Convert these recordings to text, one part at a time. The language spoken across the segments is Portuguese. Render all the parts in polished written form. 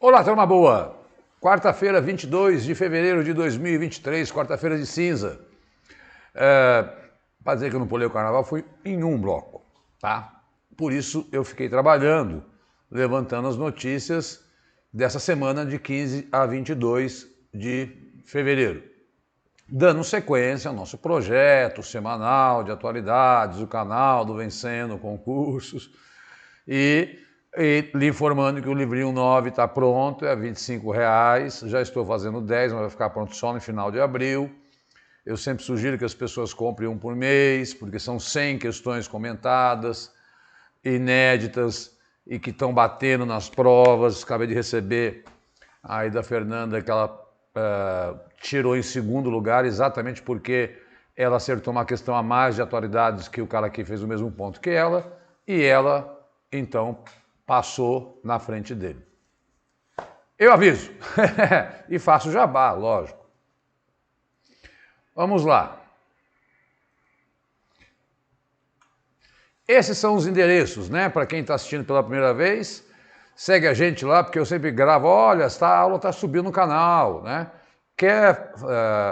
Olá, turma boa! Quarta-feira, 22 de fevereiro de 2023, quarta-feira de cinza. Para dizer que eu não pulei o carnaval, fui em um bloco, tá? Por isso eu fiquei trabalhando, levantando as notícias dessa semana de 15 a 22 de fevereiro. Dando sequência ao nosso projeto semanal de atualidades, o canal do Vencendo Concursos e lhe informando que o livrinho 9 está pronto, é R$25, já estou fazendo 10, mas vai ficar pronto só no final de abril. Eu sempre sugiro que as pessoas comprem um por mês, porque são 100 questões comentadas, inéditas e que estão batendo nas provas. Acabei de receber aí da Fernanda que ela tirou em segundo lugar exatamente porque ela acertou uma questão a mais de atualidades que o cara aqui fez o mesmo ponto que ela, e ela, então, passou na frente dele. Eu aviso e faço jabá, lógico. Vamos lá. Esses são os endereços, né? Para quem está assistindo pela primeira vez, segue a gente lá, porque eu sempre gravo, olha, a aula está subindo no canal, né? Quer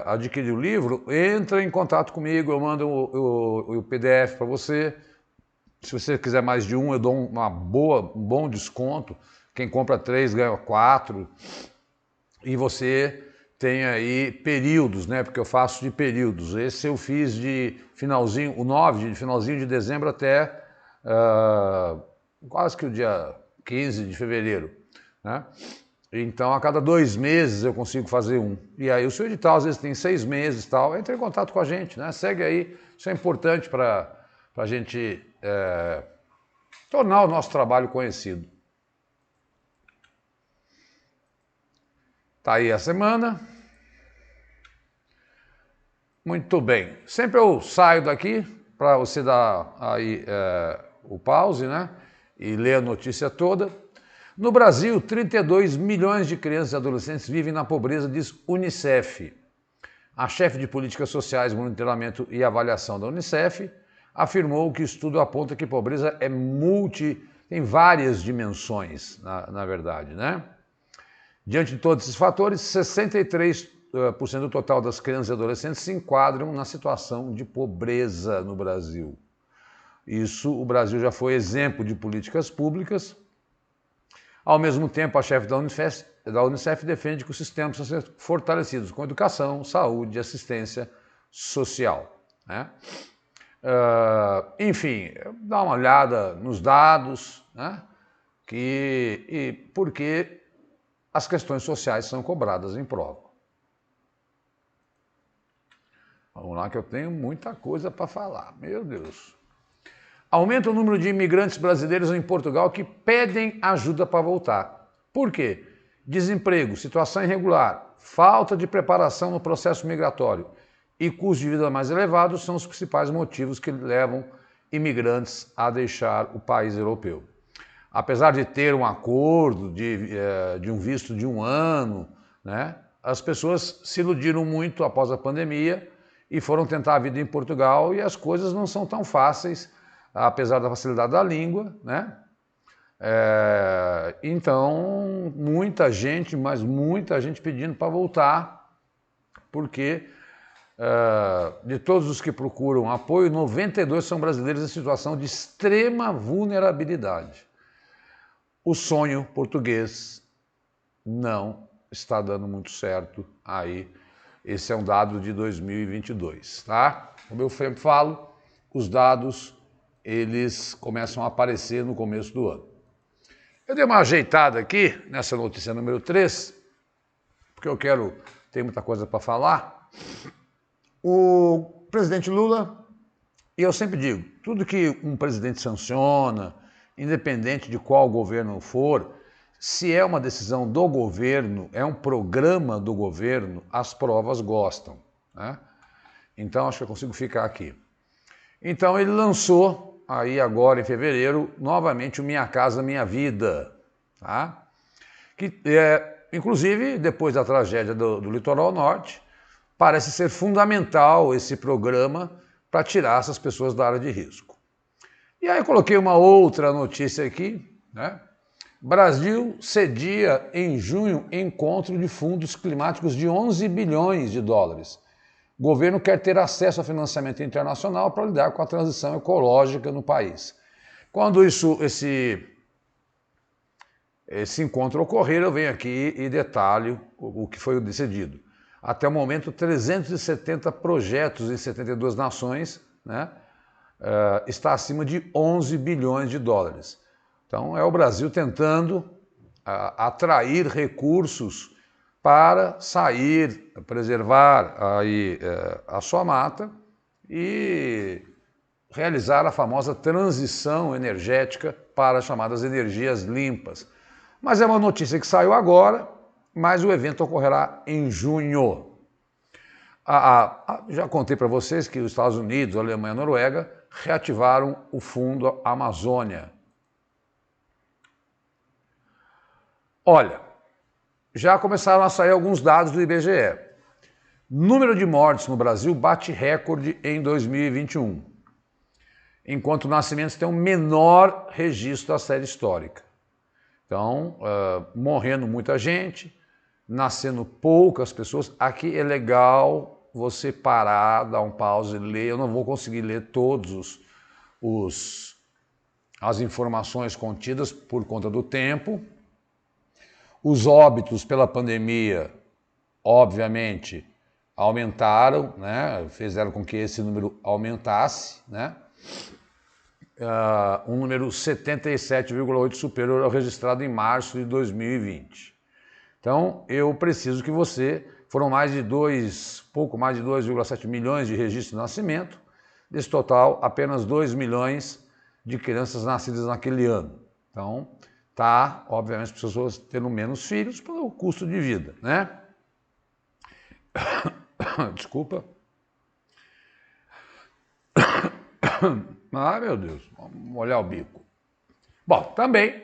adquirir o livro? Entra em contato comigo, eu mando o PDF para você. Se você quiser mais de um, eu dou um bom desconto. Quem compra 3 ganha 4. E você tem aí períodos, né? Porque eu faço de períodos. Esse eu fiz de finalzinho, o 9, de finalzinho de dezembro até quase que o dia 15 de fevereiro, né? Então, a cada 2 meses eu consigo fazer um. E aí o seu edital às vezes tem 6 meses e tal. Entre em contato com a gente, né? Segue aí. Isso é importante para a gente tornar o nosso trabalho conhecido. Tá aí a semana. Muito bem. Sempre eu saio daqui para você dar aí o pause, né? E ler a notícia toda. No Brasil, 32 milhões de crianças e adolescentes vivem na pobreza, diz Unicef. A chefe de Políticas Sociais, Monitoramento e Avaliação da Unicef afirmou que o estudo aponta que pobreza tem várias dimensões, na verdade, né? Diante de todos esses fatores, 63% do total das crianças e adolescentes se enquadram na situação de pobreza no Brasil. O Brasil já foi exemplo de políticas públicas. Ao mesmo tempo, a chefe da Unicef defende que os sistemas precisam ser fortalecidos com educação, saúde e assistência social, né? Enfim, dá uma olhada nos dados, né? Porque as questões sociais são cobradas em prova. Vamos lá que eu tenho muita coisa para falar, meu Deus. Aumenta o número de imigrantes brasileiros em Portugal que pedem ajuda para voltar. Por quê? Desemprego, situação irregular, falta de preparação no processo migratório e custo de vida mais elevados são os principais motivos que levam imigrantes a deixar o país europeu. Apesar de ter um acordo de um visto de 1 ano, né, as pessoas se iludiram muito após a pandemia e foram tentar a vida em Portugal e as coisas não são tão fáceis, apesar da facilidade da língua, né? Então, muita gente pedindo para voltar, porque de todos os que procuram apoio, 92 são brasileiros em situação de extrema vulnerabilidade. O sonho português não está dando muito certo aí. Esse é um dado de 2022, tá? Como eu sempre falo, os dados eles começam a aparecer no começo do ano. Eu dei uma ajeitada aqui nessa notícia número 3, porque tem muita coisa para falar. O presidente Lula, e eu sempre digo, tudo que um presidente sanciona, independente de qual governo for, se é uma decisão do governo, é um programa do governo, as provas gostam, né? Então, acho que eu consigo ficar aqui. Então, ele lançou, aí agora em fevereiro, novamente o Minha Casa Minha Vida, tá? Inclusive, depois da tragédia do Litoral Norte, parece ser fundamental esse programa para tirar essas pessoas da área de risco. E aí eu coloquei uma outra notícia aqui, né? Brasil cedia em junho encontro de fundos climáticos de 11 bilhões de dólares. O governo quer ter acesso a financiamento internacional para lidar com a transição ecológica no país. Quando esse encontro ocorrer, eu venho aqui e detalho o que foi decidido. Até o momento, 370 projetos em 72 nações, né, está acima de 11 bilhões de dólares. Então, é o Brasil tentando atrair recursos para sair, preservar aí, a sua mata e realizar a famosa transição energética para as chamadas energias limpas. Mas é uma notícia que saiu agora, mas o evento ocorrerá em junho. Já contei para vocês que os Estados Unidos, a Alemanha e a Noruega reativaram o Fundo Amazônia. Olha, já começaram a sair alguns dados do IBGE. Número de mortes no Brasil bate recorde em 2021, enquanto nascimentos têm um menor registro da série histórica. Então, morrendo muita gente, nascendo poucas pessoas. Aqui é legal você parar, dar um pause e ler. Eu não vou conseguir ler todos as informações contidas por conta do tempo. Os óbitos pela pandemia, obviamente, aumentaram, né? Fizeram com que esse número aumentasse, né? Um número 77,8 superior ao registrado em março de 2020. Então, eu preciso que você... Foram pouco mais de 2,7 milhões de registros de nascimento. Desse total, apenas 2 milhões de crianças nascidas naquele ano. Então, obviamente, as pessoas tendo menos filhos pelo custo de vida, né? Desculpa. Ah, meu Deus, vamos molhar o bico. Bom, também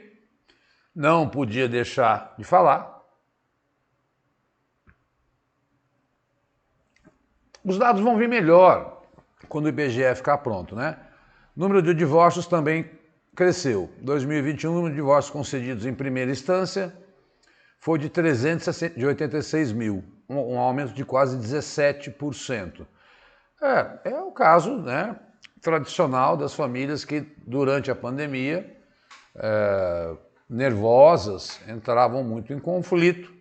não podia deixar de falar. Os dados vão vir melhor quando o IBGE ficar pronto, né? O número de divórcios também cresceu. Em 2021, o número de divórcios concedidos em primeira instância foi de 386 mil, um aumento de quase 17%. É o caso, né, tradicional das famílias que, durante a pandemia, nervosas, entravam muito em conflito.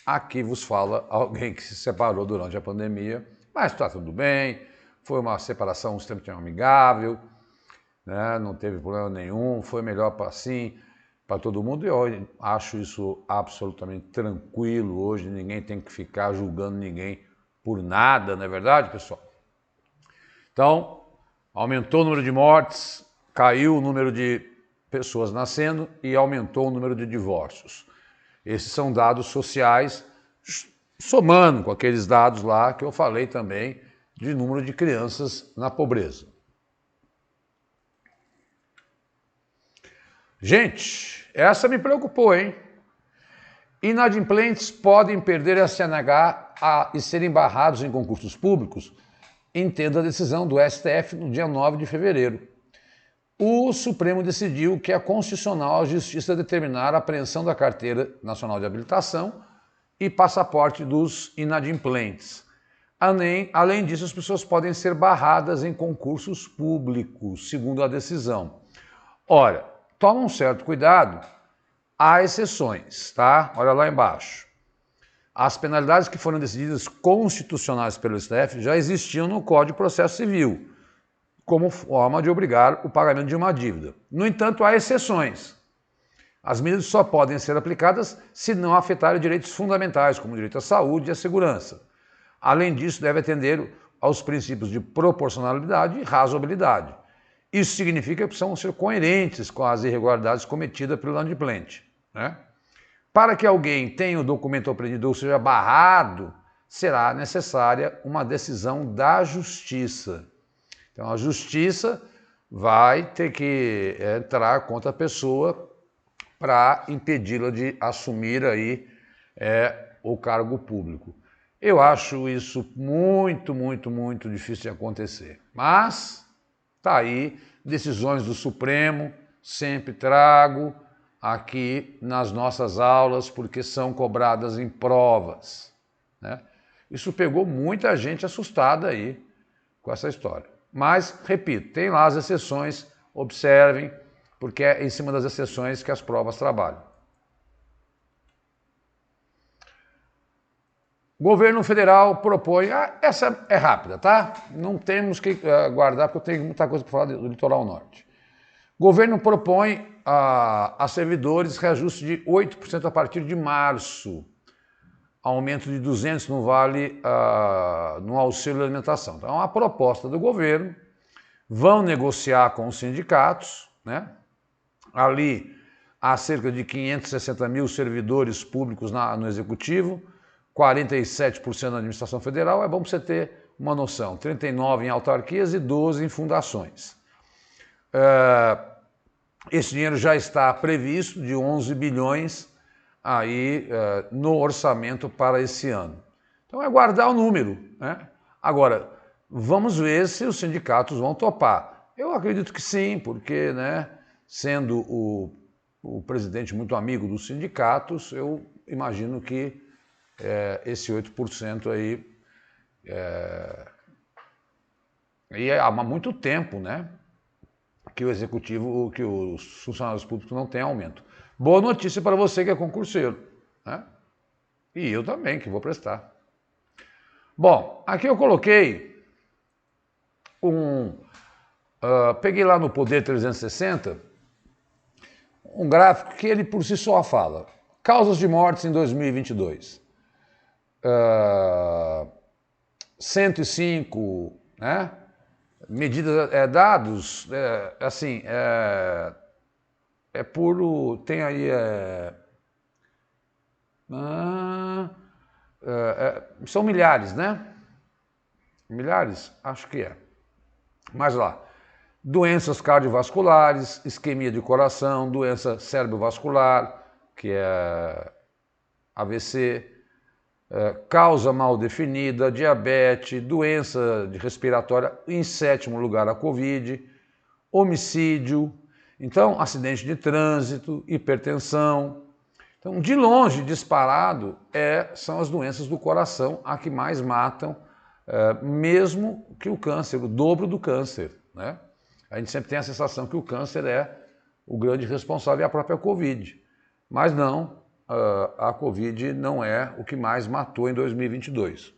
Aqui vos fala alguém que se separou durante a pandemia, mas está tudo bem, foi uma separação extremamente amigável, né, não teve problema nenhum, foi melhor para todo mundo, e eu acho isso absolutamente tranquilo. Hoje ninguém tem que ficar julgando ninguém por nada, não é verdade, pessoal? Então, aumentou o número de mortes, caiu o número de pessoas nascendo e aumentou o número de divórcios. Esses são dados sociais, somando com aqueles dados lá que eu falei também de número de crianças na pobreza. Gente, essa me preocupou, hein? Inadimplentes podem perder a CNH e serem barrados em concursos públicos. Entenda a decisão do STF no dia 9 de fevereiro. O Supremo decidiu que é constitucional a Justiça determinar a apreensão da Carteira Nacional de Habilitação e passaporte dos inadimplentes. Além disso, as pessoas podem ser barradas em concursos públicos, segundo a decisão. Ora, toma um certo cuidado, há exceções, tá? Olha lá embaixo. As penalidades que foram decididas constitucionais pelo STF já existiam no Código de Processo Civil, como forma de obrigar o pagamento de uma dívida. No entanto, há exceções. As medidas só podem ser aplicadas se não afetarem direitos fundamentais, como o direito à saúde e à segurança. Além disso, deve atender aos princípios de proporcionalidade e razoabilidade. Isso significa que precisam ser coerentes com as irregularidades cometidas pelo inadimplente, né? Para que alguém tenha o documento apreendido ou seja barrado, será necessária uma decisão da Justiça. Então, a Justiça vai ter que entrar contra a pessoa para impedi-la de assumir aí o cargo público. Eu acho isso muito, muito, muito difícil de acontecer. Mas está aí, decisões do Supremo, sempre trago, aqui nas nossas aulas porque são cobradas em provas, né? Isso pegou muita gente assustada aí com essa história. Mas, repito, tem lá as exceções, observem, porque é em cima das exceções que as provas trabalham. Governo federal propõe, essa é rápida, tá? Não temos que guardar, porque eu tenho muita coisa para falar do litoral norte. Governo propõe a servidores reajuste de 8% a partir de março, aumento de 200 no vale, no auxílio alimentação. Então, é uma proposta do governo, vão negociar com os sindicatos, né? Ali há cerca de 560 mil servidores públicos no executivo, 47% na administração federal, é bom para você ter uma noção, 39 em autarquias e 12 em fundações. Esse dinheiro já está previsto de 11 bilhões aí no orçamento para esse ano. Então é guardar o número, né? Agora, vamos ver se os sindicatos vão topar. Eu acredito que sim, porque, né, sendo o presidente muito amigo dos sindicatos, eu imagino que esse 8% aí e há muito tempo, né, que o executivo, que os funcionários públicos não têm aumento. Boa notícia para você que é concurseiro, né? E eu também, que vou prestar. Bom, aqui eu coloquei peguei lá no Poder 360 um gráfico que ele por si só fala. Causas de mortes em 2022. 105, né? Medidas, dados, assim, puro, tem aí, são milhares, né? Milhares? Acho que é. Mas lá, doenças cardiovasculares, isquemia de coração, doença cerebrovascular, que é AVC, causa mal definida, diabetes, doença respiratória, em 7º lugar a Covid, homicídio, então acidente de trânsito, hipertensão. Então, de longe, disparado, são as doenças do coração a que mais matam, mesmo que o câncer, o dobro do câncer, né? A gente sempre tem a sensação que o câncer é o grande responsável e a própria Covid, mas não. A Covid não é o que mais matou em 2022.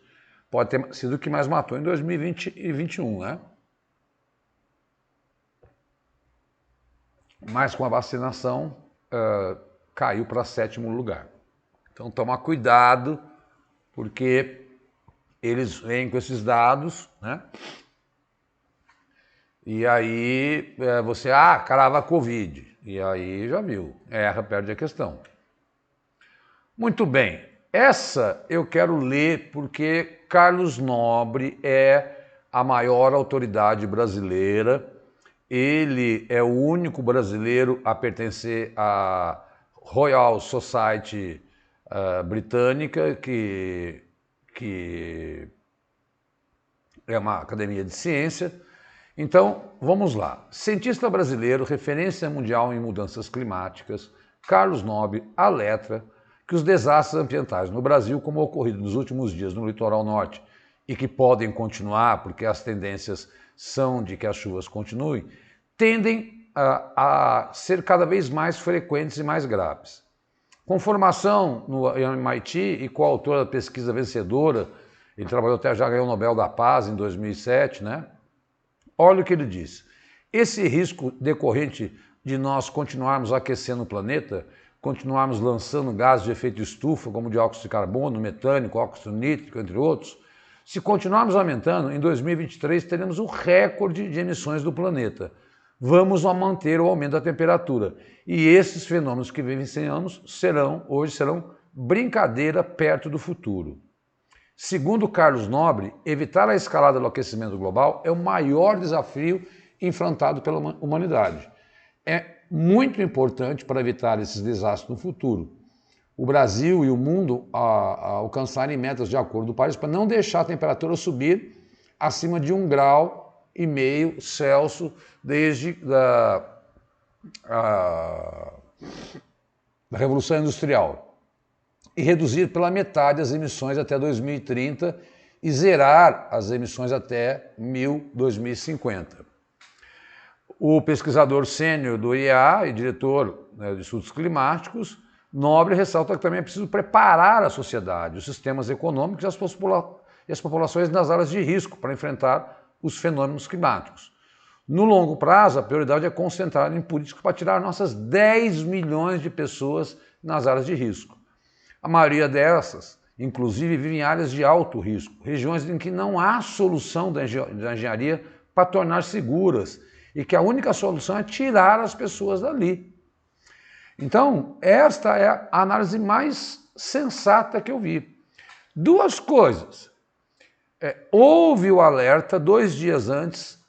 Pode ter sido o que mais matou em 2020 e 2021, né? Mas com a vacinação caiu para 7º lugar. Então tomar cuidado, porque eles vêm com esses dados, né? E aí você, crava a Covid. E aí já viu, erra, perde a questão. Muito bem, essa eu quero ler porque Carlos Nobre é a maior autoridade brasileira, ele é o único brasileiro a pertencer à Royal Society britânica, que é uma academia de ciência. Então, vamos lá. Cientista brasileiro, referência mundial em mudanças climáticas, Carlos Nobre alerta que os desastres ambientais no Brasil, como ocorrido nos últimos dias no litoral norte, e que podem continuar, porque as tendências são de que as chuvas continuem, tendem a ser cada vez mais frequentes e mais graves. Com formação no MIT e coautor da pesquisa vencedora, ele trabalhou até, já ganhou o Nobel da Paz em 2007, né? Olha o que ele diz. Esse risco decorrente de nós continuarmos aquecendo o planeta, continuarmos lançando gases de efeito estufa, como dióxido de carbono, metânico, óxido nítrico, entre outros, se continuarmos aumentando, em 2023 teremos um recorde de emissões do planeta. Vamos manter o aumento da temperatura. E esses fenômenos que vivenciamos hoje serão brincadeira perto do futuro. Segundo Carlos Nobre, evitar a escalada do aquecimento global é o maior desafio enfrentado pela humanidade. É muito importante para evitar esses desastres no futuro. O Brasil e o mundo alcançarem metas de Acordo de Paris para não deixar a temperatura subir acima de 1,5 grau Celsius desde da Revolução Industrial e reduzir pela metade as emissões até 2030 e zerar as emissões até 2050. O pesquisador sênior do IEA e diretor de estudos climáticos, Nobre, ressalta que também é preciso preparar a sociedade, os sistemas econômicos e as populações nas áreas de risco para enfrentar os fenômenos climáticos. No longo prazo, a prioridade é concentrar em políticas para tirar nossas 10 milhões de pessoas nas áreas de risco. A maioria dessas, inclusive, vive em áreas de alto risco, regiões em que não há solução da engenharia para tornar seguras e que a única solução é tirar as pessoas dali. Então, esta é a análise mais sensata que eu vi. Duas coisas. Houve o alerta 2 dias antes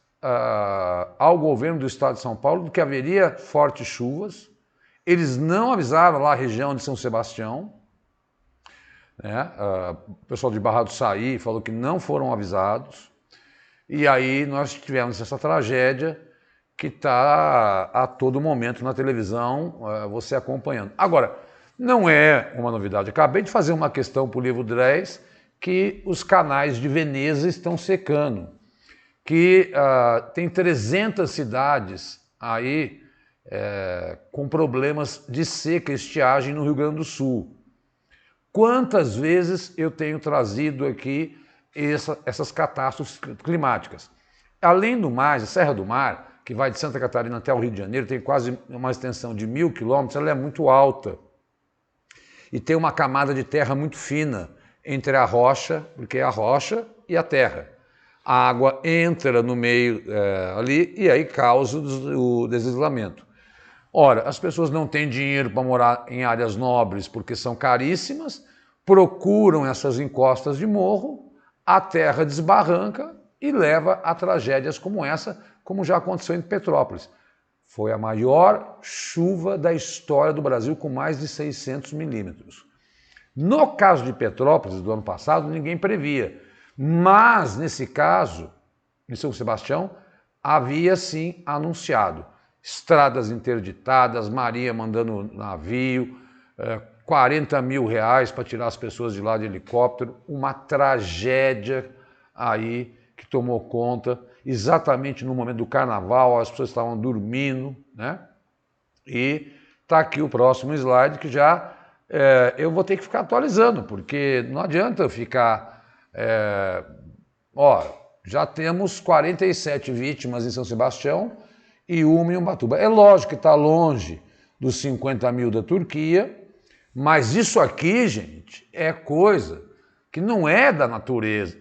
ao governo do estado de São Paulo de que haveria fortes chuvas. Eles não avisaram lá a região de São Sebastião. O pessoal de Barra do Saí falou que não foram avisados. E aí nós tivemos essa tragédia que está a todo momento na televisão, você acompanhando. Agora, não é uma novidade. Acabei de fazer uma questão para o livro 10, que os canais de Veneza estão secando, que tem 300 cidades aí com problemas de seca e estiagem no Rio Grande do Sul. Quantas vezes eu tenho trazido aqui essas catástrofes climáticas? Além do mais, a Serra do Mar, que vai de Santa Catarina até o Rio de Janeiro, tem quase uma extensão de 1.000 quilômetros, ela é muito alta. E tem uma camada de terra muito fina entre a rocha, porque é a rocha e a terra. A água entra no meio ali e aí causa o desligamento. Ora, as pessoas não têm dinheiro para morar em áreas nobres porque são caríssimas, procuram essas encostas de morro, a terra desbarranca e leva a tragédias como essa, como já aconteceu em Petrópolis. Foi a maior chuva da história do Brasil, com mais de 600 milímetros. No caso de Petrópolis, do ano passado, ninguém previa. Mas, nesse caso, em São Sebastião, havia sim anunciado. Estradas interditadas, Maria mandando navio, 40 mil reais para tirar as pessoas de lá de helicóptero. Uma tragédia aí que tomou conta. Exatamente no momento do carnaval, as pessoas estavam dormindo, né? E está aqui o próximo slide que já eu vou ter que ficar atualizando, porque não adianta eu ficar... já temos 47 vítimas em São Sebastião e uma em Ubatuba. É lógico que está longe dos 50 mil da Turquia, mas isso aqui, gente, é coisa que não é da natureza,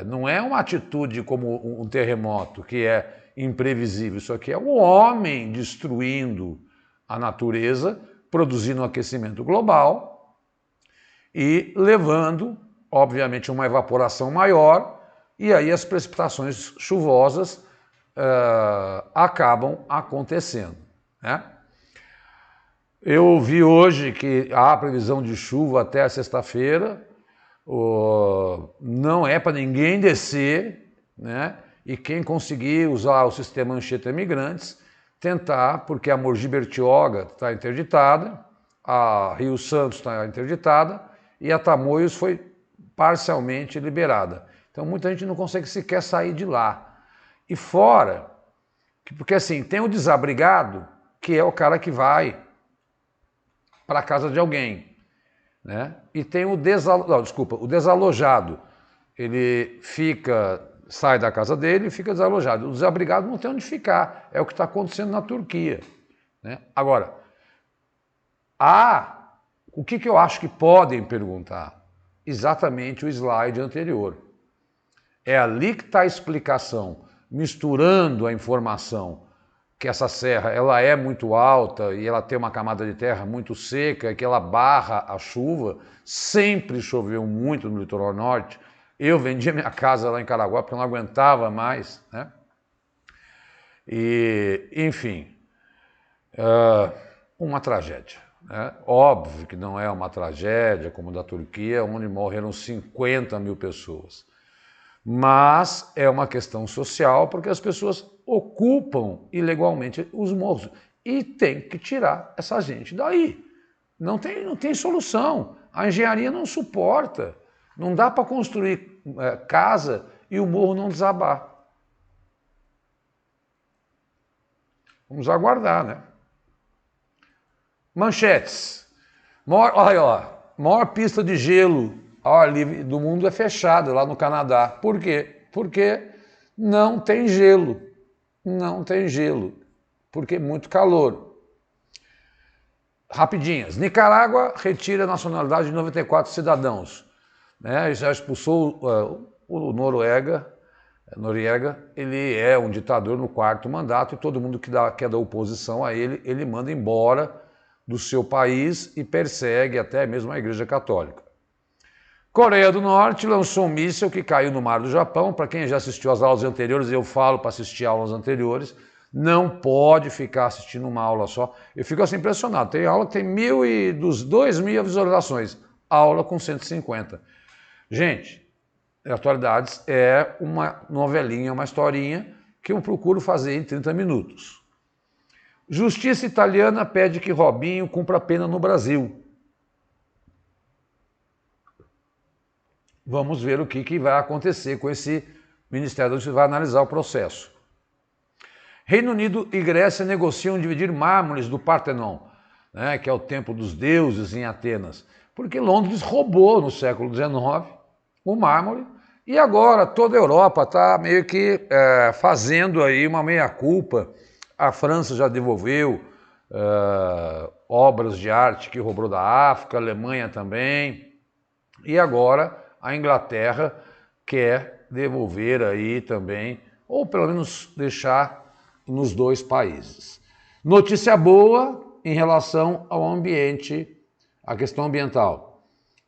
não é uma atitude como um terremoto, que é imprevisível. Isso aqui é o homem destruindo a natureza, produzindo um aquecimento global e levando, obviamente, uma evaporação maior, e aí as precipitações chuvosas acabam acontecendo, né? Eu vi hoje que há previsão de chuva até a sexta-feira. Não é para ninguém descer, né? E quem conseguir usar o sistema Anchieta Imigrantes, tentar, porque a Mogi Bertioga está interditada, a Rio Santos está interditada e a Tamoios foi parcialmente liberada. Então muita gente não consegue sequer sair de lá. E fora, porque assim, tem o desabrigado, que é o cara que vai para a casa de alguém, né? E tem o desalojado. Ele sai da casa dele e fica desalojado. O desabrigado não tem onde ficar. É o que está acontecendo na Turquia, né? Agora, o que eu acho que podem perguntar? Exatamente o slide anterior. É ali que está a explicação, misturando a informação que essa serra ela é muito alta e ela tem uma camada de terra muito seca, que ela barra a chuva. Sempre choveu muito no litoral norte. Eu vendi minha casa lá em Caraguá porque eu não aguentava mais, né? E, enfim, uma tragédia, né? Óbvio que não é uma tragédia como a da Turquia, onde morreram 50 mil pessoas. Mas é uma questão social, porque as pessoas ocupam ilegalmente os morros. E tem que tirar essa gente daí. Não tem solução. A engenharia não suporta. Não dá para construir casa e o morro não desabar. Vamos aguardar, né? Manchetes. Olha lá, maior pista de gelo ao ar livre do mundo é fechada lá no Canadá. Por quê? Porque não tem gelo. Não tem gelo. Porque é muito calor. Rapidinhas. Nicarágua retira a nacionalidade de 94 cidadãos. Né? Já expulsou o Noriega. Ele é um ditador no 4º mandato e todo mundo que é da oposição a ele, ele manda embora do seu país e persegue até mesmo a Igreja Católica. Coreia do Norte lançou um míssil que caiu no mar do Japão. Para quem já assistiu às aulas anteriores, eu falo para assistir aulas anteriores, não pode ficar assistindo uma aula só. Eu fico assim impressionado. Tem aula que tem 2.000 visualizações, aula com 150. Gente, Atualidades é uma novelinha, uma historinha que eu procuro fazer em 30 minutos. Justiça italiana pede que Robinho cumpra a pena no Brasil. Vamos ver o que vai acontecer com esse Ministério da Justiça, vai analisar o processo. Reino Unido e Grécia negociam dividir mármores do Partenon, né, que é o templo dos deuses em Atenas, porque Londres roubou no século XIX o mármore e agora toda a Europa está meio que fazendo aí uma meia-culpa. A França já devolveu obras de arte que roubou da África, a Alemanha também, e agora a Inglaterra quer devolver aí também, ou pelo menos deixar nos 2 países. Notícia boa em relação ao ambiente, a questão ambiental.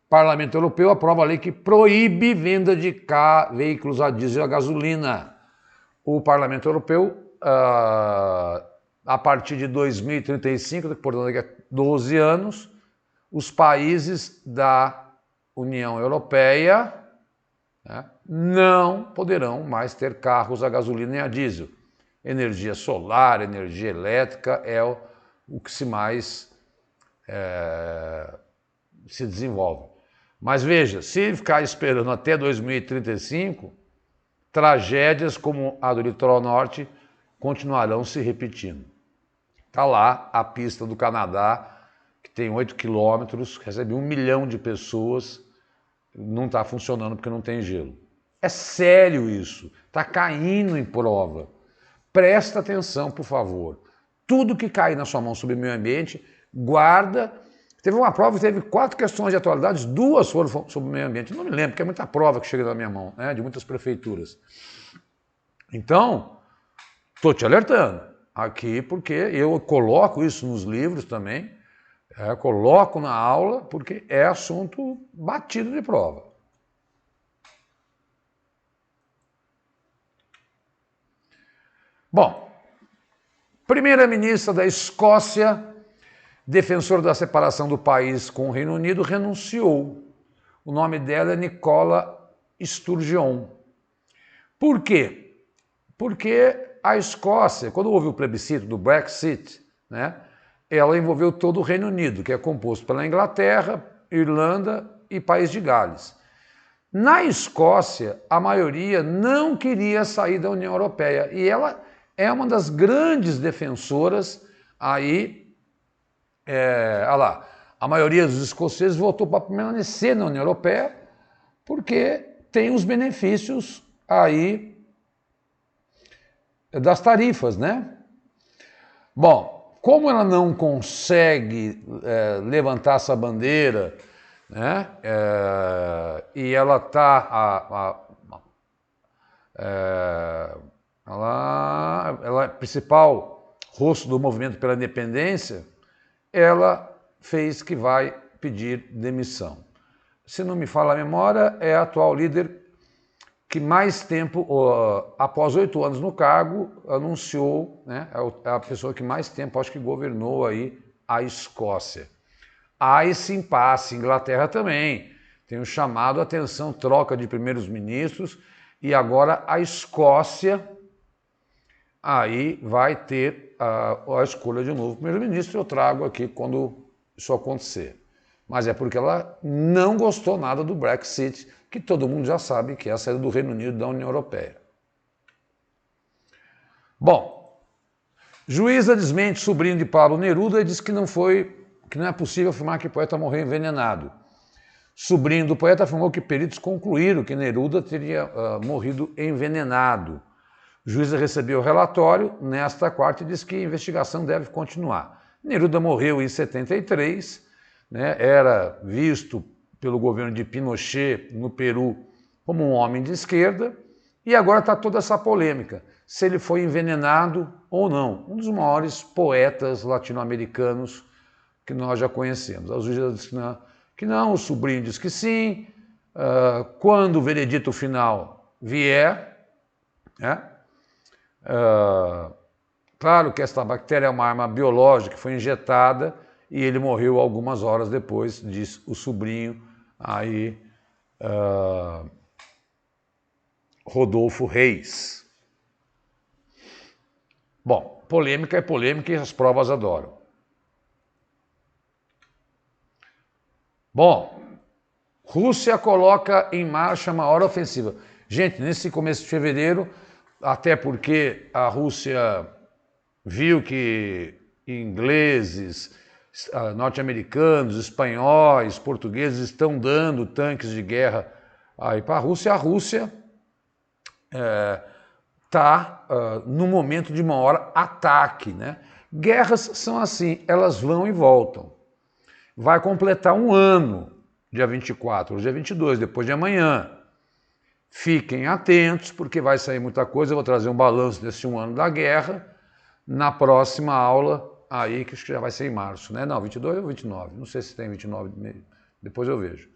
O Parlamento Europeu aprova a lei que proíbe venda de veículos a diesel e a gasolina. O Parlamento Europeu, a partir de 2035, portanto daqui a 12 anos, os países da União Europeia, né, não poderão mais ter carros a gasolina e a diesel. Energia solar, energia elétrica é o que se mais se desenvolve. Mas veja, se ficar esperando até 2035, tragédias como a do litoral norte continuarão se repetindo. Está lá a pista do Canadá, que tem 8 quilômetros, recebe 1 milhão de pessoas, não está funcionando porque não tem gelo. É sério isso, está caindo em prova. Presta atenção, por favor. Tudo que cair na sua mão sobre o meio ambiente, guarda. Teve uma prova que teve 4 questões de atualidades, 2 foram sobre o meio ambiente. Não me lembro, porque é muita prova que chega na minha mão, né, de muitas prefeituras. Então, estou te alertando aqui, porque eu coloco isso nos livros também, coloco na aula, porque é assunto batido de prova. Bom, primeira-ministra da Escócia, defensora da separação do país com o Reino Unido, renunciou. O nome dela é Nicola Sturgeon. Por quê? Porque a Escócia, quando houve o plebiscito do Brexit, né, ela envolveu todo o Reino Unido, que é composto pela Inglaterra, Irlanda e País de Gales. Na Escócia, a maioria não queria sair da União Europeia e ela é uma das grandes defensoras aí, olha lá, a maioria dos escoceses votou para permanecer na União Europeia porque tem os benefícios aí das tarifas, né? Bom, como ela não consegue levantar essa bandeira, né, e ela está ela é o principal rosto do movimento pela independência, ela fez que vai pedir demissão. Se não me falha a memória, é a atual líder que mais tempo, após 8 anos no cargo, anunciou, né, é a pessoa que mais tempo, acho que governou aí a Escócia. Há esse impasse, Inglaterra também, tem o chamado atenção, troca de primeiros ministros, e agora a Escócia aí vai ter a escolha de um novo primeiro-ministro. Eu trago aqui quando isso acontecer. Mas é porque ela não gostou nada do Brexit, que todo mundo já sabe que é a saída do Reino Unido da União Europeia. Bom, juíza desmente sobrinho de Pablo Neruda e diz que não é possível afirmar que o poeta morreu envenenado. Sobrinho do poeta afirmou que peritos concluíram que Neruda teria morrido envenenado. O juiz recebeu o relatório nesta quarta e disse que a investigação deve continuar. Neruda morreu em 73, né, era visto pelo governo de Pinochet no Peru como um homem de esquerda, e agora está toda essa polêmica, se ele foi envenenado ou não. Um dos maiores poetas latino-americanos que nós já conhecemos. O juiz disse que não, o sobrinho diz que sim, quando o veredito final vier, né, claro que esta bactéria é uma arma biológica que foi injetada e ele morreu algumas horas depois, diz o sobrinho aí, Rodolfo Reis. Bom, polêmica é polêmica e as provas adoram. Bom, Rússia coloca em marcha a maior ofensiva. Gente, nesse começo de fevereiro, até porque a Rússia viu que ingleses, norte-americanos, espanhóis, portugueses estão dando tanques de guerra aí para a Rússia está no momento de maior ataque, né? Guerras são assim, elas vão e voltam. Vai completar um ano, dia 24, hoje é 22, depois de amanhã. Fiquem atentos, porque vai sair muita coisa. Eu vou trazer um balanço desse um ano da guerra na próxima aula, aí que acho que já vai ser em março, né? Não, 22 ou 29, não sei se tem 29, depois eu vejo.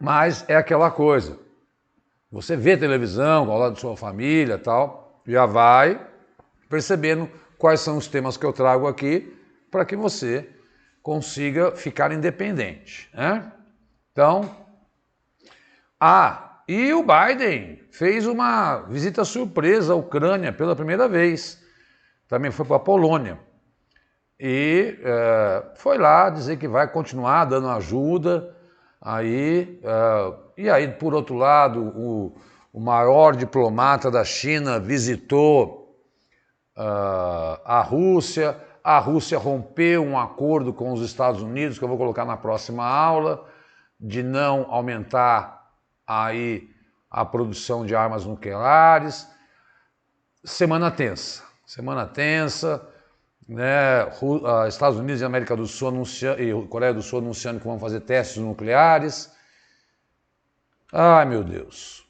Mas é aquela coisa, você vê televisão ao lado da sua família e tal, já vai percebendo quais são os temas que eu trago aqui para que você consiga ficar independente, né? Então, e o Biden fez uma visita surpresa à Ucrânia pela primeira vez, também foi para a Polônia, e foi lá dizer que vai continuar dando ajuda. E aí, por outro lado, o maior diplomata da China visitou a Rússia rompeu um acordo com os Estados Unidos, que eu vou colocar na próxima aula, de não aumentar aí a produção de armas nucleares. Semana tensa, né? Estados Unidos e América do Sul e Coreia do Sul anunciando que vão fazer testes nucleares. Ai, meu Deus.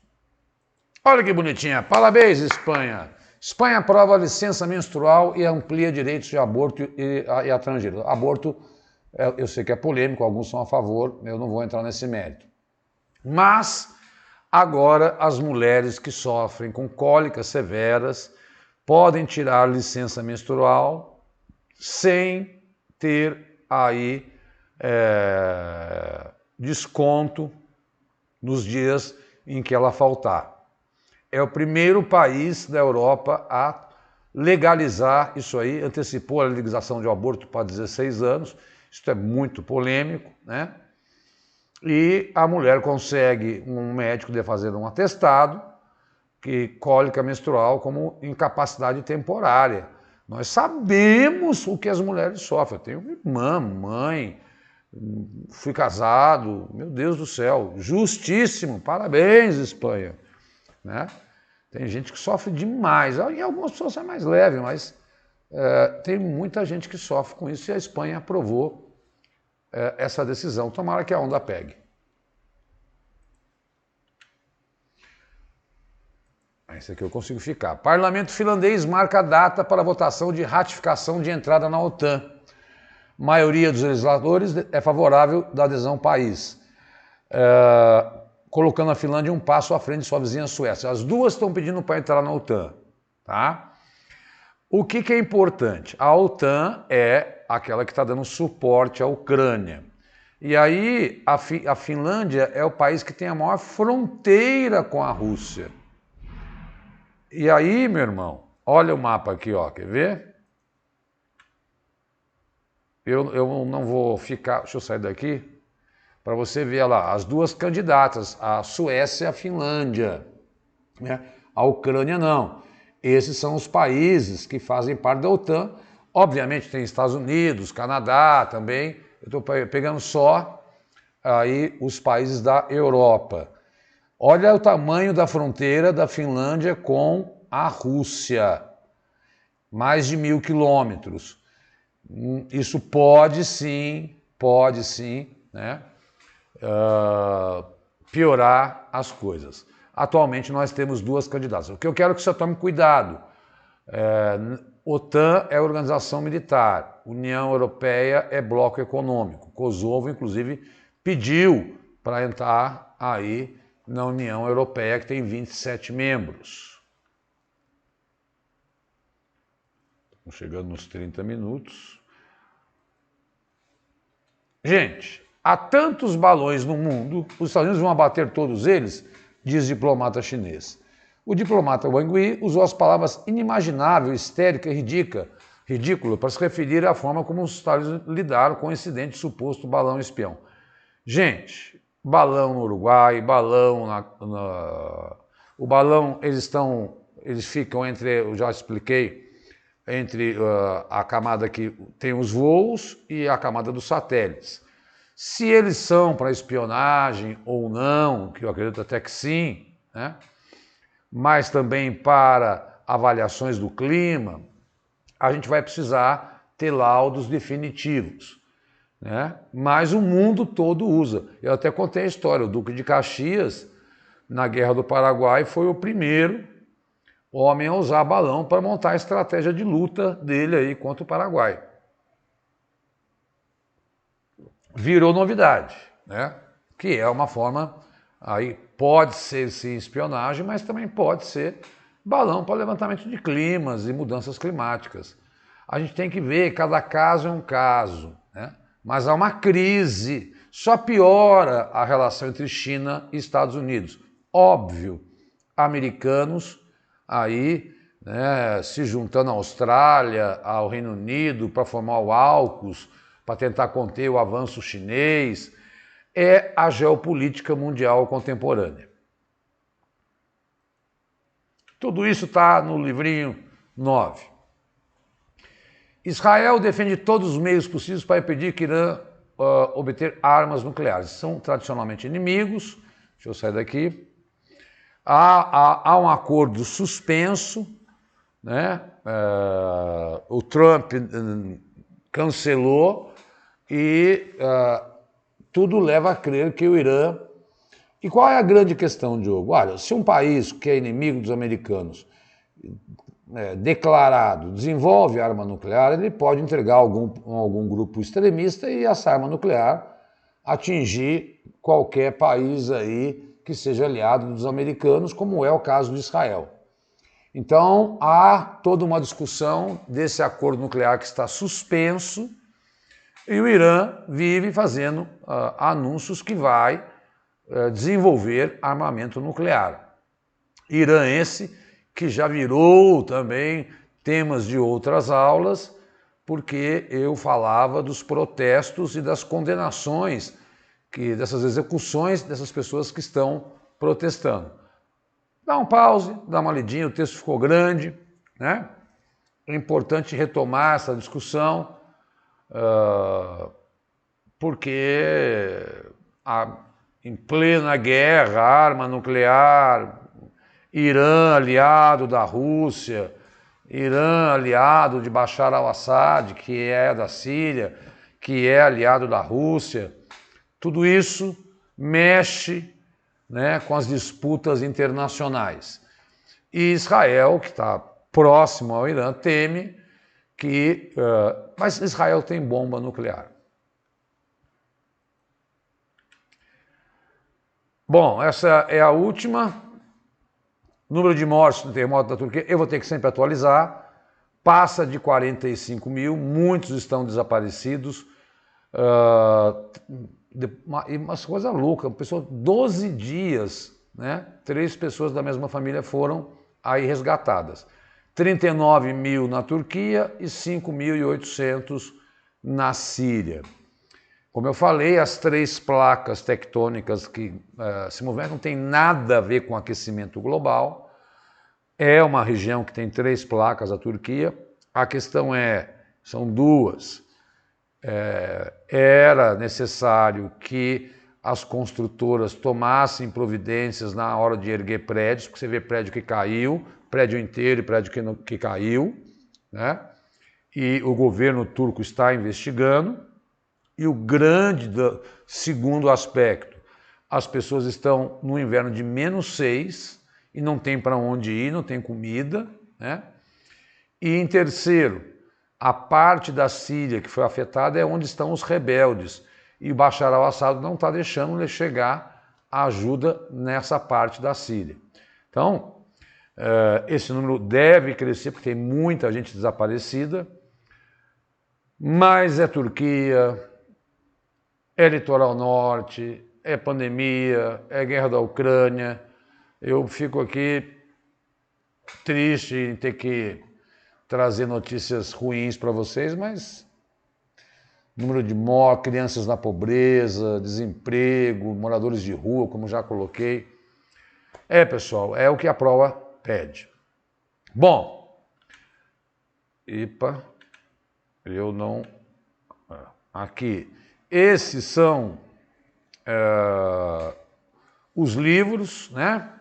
Olha que bonitinha. Parabéns, Espanha. Espanha aprova a licença menstrual e amplia direitos de aborto e a transgênero. Aborto, eu sei que é polêmico, alguns são a favor, eu não vou entrar nesse mérito. Mas, agora, as mulheres que sofrem com cólicas severas podem tirar licença menstrual sem ter aí desconto nos dias em que ela faltar. É o primeiro país da Europa a legalizar isso aí, antecipou a legalização de aborto para 16 anos, isso é muito polêmico, né? E a mulher consegue, um médico deve fazer um atestado, que cólica menstrual como incapacidade temporária. Nós sabemos o que as mulheres sofrem. Eu tenho irmã, mãe, fui casado, meu Deus do céu, justíssimo, parabéns, Espanha. Né? Tem gente que sofre demais, em algumas pessoas é mais leve, mas tem muita gente que sofre com isso e a Espanha aprovou essa decisão. Tomara que a onda pegue. Esse aqui eu consigo ficar. Parlamento finlandês marca a data para a votação de ratificação de entrada na OTAN. Maioria dos legisladores é favorável da adesão ao país, colocando a Finlândia um passo à frente de sua vizinha Suécia. As duas estão pedindo para entrar na OTAN. Tá? O que é importante? A OTAN é aquela que está dando suporte à Ucrânia. E aí a Finlândia é o país que tem a maior fronteira com a Rússia. E aí, meu irmão, olha o mapa aqui, ó, quer ver? eu não vou ficar... Deixa eu sair daqui para você ver lá as duas candidatas, a Suécia e a Finlândia, né? A Ucrânia não. Esses são os países que fazem parte da OTAN. Obviamente tem Estados Unidos, Canadá também. Eu estou pegando só aí os países da Europa. Olha o tamanho da fronteira da Finlândia com a Rússia. Mais de 1.000 quilômetros. Isso pode sim, né, piorar as coisas. Atualmente nós temos duas candidatas. O que eu quero que você tome cuidado. OTAN é organização militar, União Europeia é bloco econômico. Kosovo, inclusive, pediu para entrar aí na União Europeia, que tem 27 membros. Estamos chegando nos 30 minutos. Gente, há tantos balões no mundo, os Estados Unidos vão abater todos eles, diz diplomata chinês. O diplomata Wang Yi usou as palavras inimaginável, histérica e ridículo para se referir à forma como os Estados Unidos lidaram com o incidente de suposto balão espião. Gente, balão no Uruguai, balão o balão, eles ficam entre, eu já expliquei, entre a camada que tem os voos e a camada dos satélites. Se eles são para espionagem ou não, que eu acredito até que sim, né? Mas também para avaliações do clima, a gente vai precisar ter laudos definitivos, né? Mas o mundo todo usa. Eu até contei a história, o Duque de Caxias, na Guerra do Paraguai, foi o primeiro homem a usar balão para montar a estratégia de luta dele aí contra o Paraguai. Virou novidade, né? Que é uma forma, aí pode ser sim espionagem, mas também pode ser balão para levantamento de climas e mudanças climáticas. A gente tem que ver, cada caso é um caso, né? Mas há uma crise, só piora a relação entre China e Estados Unidos. Óbvio, americanos aí, né, se juntando à Austrália, ao Reino Unido para formar o AUKUS, para tentar conter o avanço chinês, é a geopolítica mundial contemporânea. Tudo isso está no livrinho 9. Israel defende todos os meios possíveis para impedir que Irã obter armas nucleares. São tradicionalmente inimigos. Deixa eu sair daqui. Há um acordo suspenso, né? O Trump cancelou e tudo leva a crer que o Irã... E qual é a grande questão, Diogo? Olha, se um país que é inimigo dos americanos, declarado, desenvolve arma nuclear, ele pode entregar a algum grupo extremista e essa arma nuclear atingir qualquer país aí que seja aliado dos americanos, como é o caso de Israel. Então, há toda uma discussão desse acordo nuclear que está suspenso e o Irã vive fazendo anúncios que vai desenvolver armamento nuclear. Irã esse que já virou também temas de outras aulas, porque eu falava dos protestos e das condenações, dessas execuções dessas pessoas que estão protestando. Dá um pause, dá uma lidinha, o texto ficou grande, né? É importante retomar essa discussão, porque em plena guerra, arma nuclear, Irã aliado da Rússia, Irã aliado de Bashar al-Assad, que é da Síria, que é aliado da Rússia, tudo isso mexe, né, com as disputas internacionais. E Israel, que está próximo ao Irã, teme que... mas Israel tem bomba nuclear. Bom, essa é a última. Número de mortes no terremoto da Turquia, eu vou ter que sempre atualizar. Passa de 45 mil, muitos estão desaparecidos. Umas coisas loucas, 12 dias, né? 3 pessoas da mesma família foram aí resgatadas. 39 mil na Turquia e 5.800 na Síria. Como eu falei, as 3 placas tectônicas que se movimentam não tem nada a ver com aquecimento global. É uma região que tem 3 placas, a Turquia. A questão são 2. Era necessário que as construtoras tomassem providências na hora de erguer prédios, porque você vê prédio que caiu, prédio inteiro e prédio que caiu, né? E o governo turco está investigando. E o segundo aspecto, as pessoas estão no inverno de -6 e não tem para onde ir, não tem comida, né? E em terceiro, a parte da Síria que foi afetada é onde estão os rebeldes. E o Bashar al-Assad não está deixando chegar a ajuda nessa parte da Síria. Então, esse número deve crescer, porque tem muita gente desaparecida, mas é Turquia, é litoral norte, é pandemia, é guerra da Ucrânia. Eu fico aqui triste em ter que trazer notícias ruins para vocês, mas número de mortes, crianças na pobreza, desemprego, moradores de rua, como já coloquei. Pessoal, é o que a prova pede. Bom, eu não... Aqui, esses são os livros, né?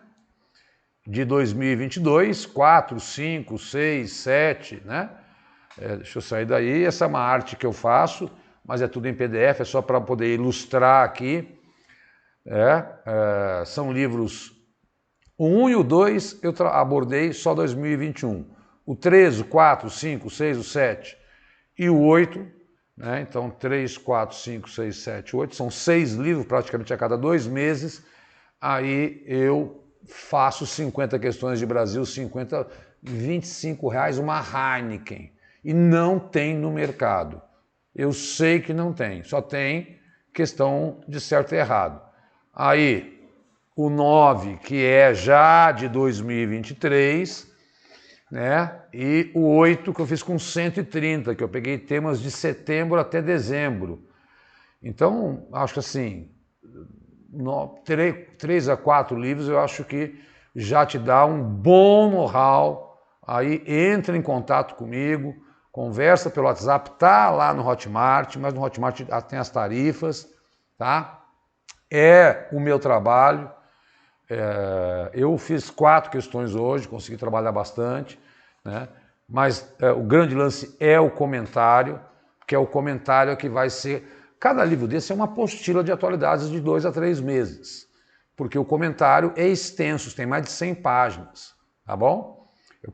De 2022, 4, 5, 6, 7, né? Deixa eu sair daí. Essa é uma arte que eu faço, mas é tudo em PDF, é só para poder ilustrar aqui. São livros... O 1 e o 2 eu abordei só 2021. O 3, o 4, o 5, o 6, o 7 e o 8, né? Então 3, 4, 5, 6, 7, 8, são 6 livros praticamente a cada 2 meses. Aí eu faço 50 questões de Brasil, 50, R$25 uma Heineken. E não tem no mercado. Eu sei que não tem, só tem questão de certo e errado. Aí, o 9, que é já de 2023, né? E o 8, que eu fiz com 130, que eu peguei temas de setembro até dezembro. Então, acho que assim, 3 a 4 livros, eu acho que já te dá um bom know-how. Aí entra em contato comigo, conversa pelo WhatsApp, tá lá no Hotmart, mas no Hotmart tem as tarifas, tá? É o meu trabalho. Eu fiz 4 questões hoje, consegui trabalhar bastante, né? Mas o grande lance é o comentário, que é o comentário que vai ser... Cada livro desse é uma apostila de atualidades de 2 a 3 meses, porque o comentário é extenso, tem mais de 100 páginas, tá bom?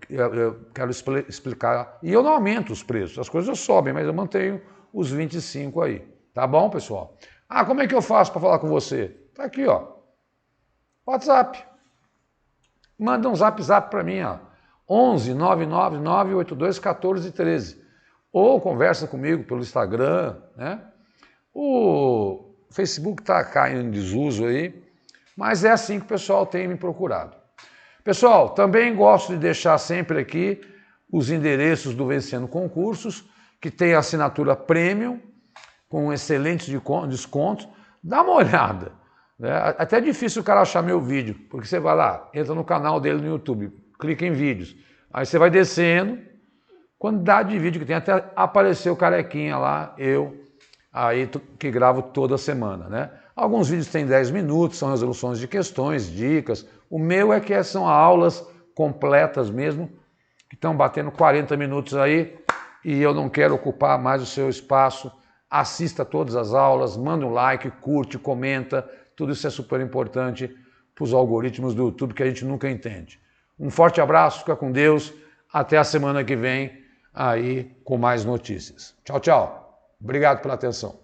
Eu quero explicar, e eu não aumento os preços, as coisas sobem, mas eu mantenho os 25 aí, tá bom, pessoal? Como é que eu faço para falar com você? Tá aqui, ó. WhatsApp. Manda um zap para mim, ó. 11 999 82 14 13. Ou conversa comigo pelo Instagram, né? O Facebook está caindo em desuso aí, mas é assim que o pessoal tem me procurado. Pessoal, também gosto de deixar sempre aqui os endereços do Vencendo Concursos, que tem assinatura premium, com excelentes descontos. Dá uma olhada. Até é difícil o cara achar meu vídeo, porque você vai lá, entra no canal dele no YouTube, clica em vídeos, aí você vai descendo, quantidade de vídeo que tem, até apareceu o carequinha lá, aí que gravo toda semana, né? Alguns vídeos têm 10 minutos, são resoluções de questões, dicas. O meu é que são aulas completas mesmo, que estão batendo 40 minutos aí, e eu não quero ocupar mais o seu espaço. Assista todas as aulas, manda um like, curte, comenta. Tudo isso é super importante para os algoritmos do YouTube que a gente nunca entende. Um forte abraço, fica com Deus. Até a semana que vem aí com mais notícias. Tchau, tchau. Obrigado pela atenção.